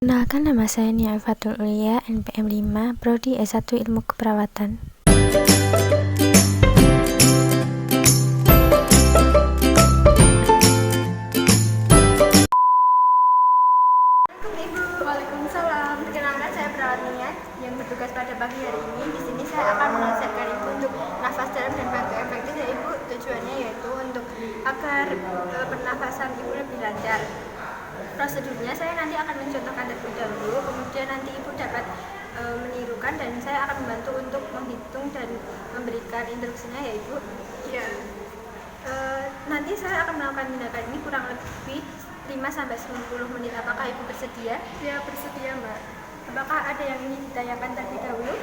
Kenalkan, nama saya Nia Fatul Ulia, NPM 5, Prodi S1 Ilmu Keperawatan. Waalaikumsalam. Perkenalkan, saya perawat Nia yang bertugas pada pagi hari ini. Di sini saya akan mengajarkan Ibu untuk nafas dalam dan batuk efektif ya Ibu. Tujuannya yaitu untuk agar pernafasan Ibu lebih lancar. Prosedurnya saya nanti akan mencontohkan terlebih dahulu, kemudian nanti Ibu dapat menirukan dan saya akan membantu untuk menghitung dan memberikan instruksinya ya Ibu. Ya. Nanti saya akan melakukan tindakan ini kurang lebih 5-10 menit. Apakah Ibu bersedia? Ya, bersedia Mbak. Apakah ada yang ingin ditanyakan terlebih dahulu?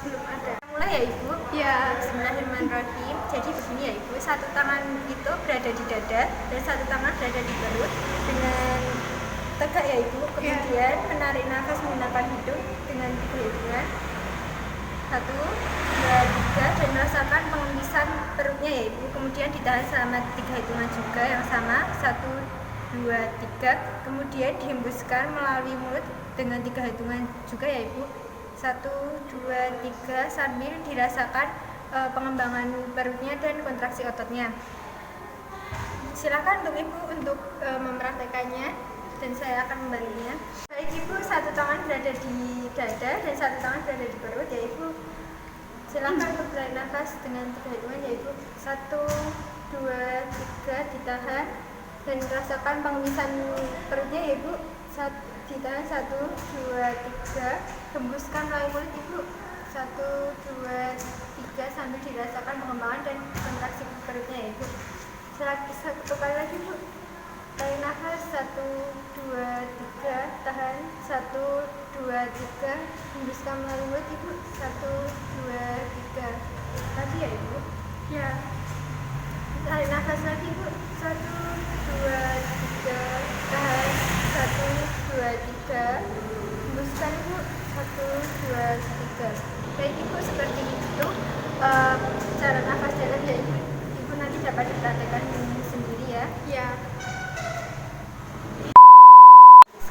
Belum ada. Mulai ya Ibu? Ya. Bismillahirrahmanirrahim. Jadi begini ya Ibu, satu tangan itu berada di dada dan satu tangan berada di perut dengan tegak ya Ibu. Kemudian menarik nafas menggunakan hidung dengan 3 hitungan. 1, 2, 3 dan merasakan pengembisan perutnya ya Ibu. Kemudian ditahan selama 3 hitungan juga yang sama. 1, 2, 3. Kemudian dihembuskan melalui mulut dengan 3 hitungan juga ya Ibu. 1, 2, 3 sambil dirasakan pengembangan perutnya dan kontraksi ototnya. Silakan untuk Ibu untuk mempraktekannya dan saya akan membantunya. Baik Ibu, satu tangan berada di dada dan satu tangan berada di perut ya Ibu. Silakan untuk tarik nafas dengan 3 hitungan ya Ibu. 1, 2, 3 ditahan dan rasakan pengembisan perutnya ya Ibu. Ditahan 1, 2, 3 hembuskan melalui mulut Ibu. 1, 2, 3 sambil dirasakan pengembangan dan kontraksi perutnya ya Ibu. Satu kali lagi Bu. Tarik nafas 1, 2, 3 tahan 1, 2, 3 hembuskan melalui mulut Ibu. 1, 2, 3 lagi ya Ibu. Ya. Tarik nafas lagi Bu. 1, 2, 3 tahan 1, 2, 3 hembuskan Ibu. 1, 2, 3. Baik Ibu, seperti itu cara nafas dalam ya Ibu. Ibu nanti dapat dipraktekkan sendiri ya. Ya.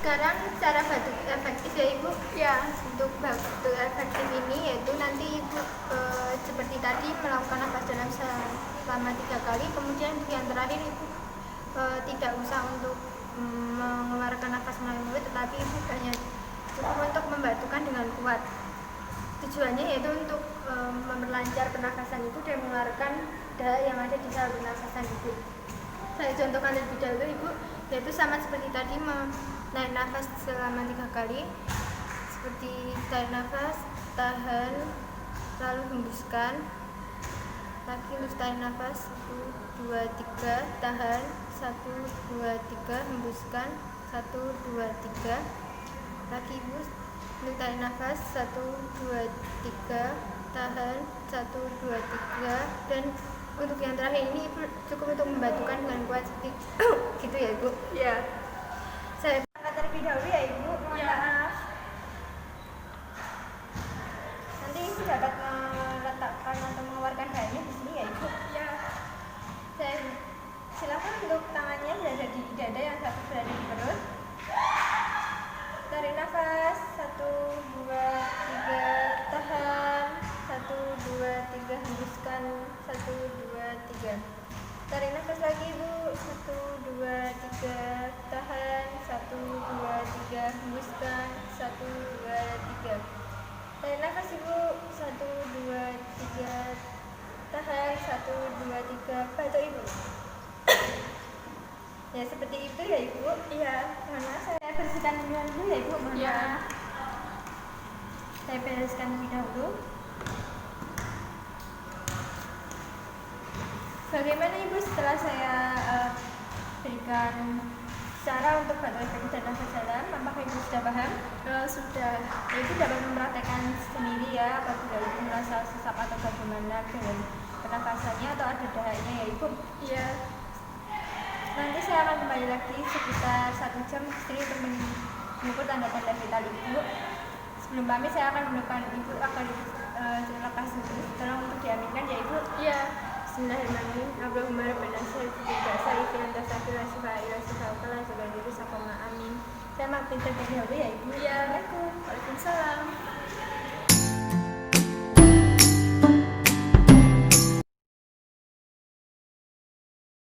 Sekarang cara batuk efektif ya Ibu. Ya. Untuk batuk efektif ini yaitu nanti Ibu seperti tadi melakukan nafas dalam selama 3 kali. Kemudian yang terakhir Ibu tidak usah untuk mengeluarkan nafas melalui mulut, tetapi Ibu hanya cukup untuk membatukan dengan kuat. Tujuannya yaitu untuk memperlancar pernafasan Ibu dan mengeluarkan dahak yang ada di saluran pernafasan Ibu. Saya contohkan lebih dahulu Ibu, yaitu sama seperti tadi menarik nafas selama 3 kali. Seperti tarik nafas, tahan, lalu hembuskan. Lagi terus tarik nafas 1, 2, 3 tahan 1, 2, 3 hembuskan 1, 2, 3. Lagi Ibu untuk tarik nafas 1, 2, 3 tahan 1, 2, 3 dan untuk yang terakhir ini Ibu cukup untuk membatukan dengan kuat seperti gitu ya Ibu. Ya. Saya angkat terlebih dahulu ya Ibu. Mohon maaf. Nanti Ibu dapat meletakkan atau mengeluarkan dahaknya di sini ya Ibu. Ya. Saya silakan untuk tangannya berada di dada, yang satu berada di perut. Tarik nafas 1, 2, 3 tahan 1, 2, 3 hembuskan 1, 2, 3. Tarik nafas lagi Ibu 1, 2, 3 tahan 1, 2, 3 hembuskan 1, 2, 3. Tarik nafas Ibu 1, 2, 3 tahan 1, 2, 3 batuk Ibu. Ya seperti itu ya Ibu. Iya. Mana saya bersihkan dulu ya Ibu. Mana? Saya bereskan lebih dahulu. Bagaimana Ibu setelah saya berikan cara untuk batuk efektif dan nafas dalam? Apakah Ibu sudah paham? Sudah. Ibu dapat mempraktekkan sendiri ya apabila Ibu merasa sesak atau bagaimana dengan pernafasannya atau ada dahaknya ya Ibu. Iya. Nanti saya akan kembali lagi sekitar 1 jam istri untuk mengukur tanda-tanda vital Ibu. Sebelum pamit saya akan menekan Ibu akan lekas dulu. Tolong untuk diaminkan ya Ibu. Iya. Bismillahirrahmanirrahim. Allahumma rabbana sholli ala sayyidina Muhammad wa ala alihi wa sahbihi wa sallam. Amin. Saya pinter dari HP ya Ibu. Iya. Waalaikumsalam.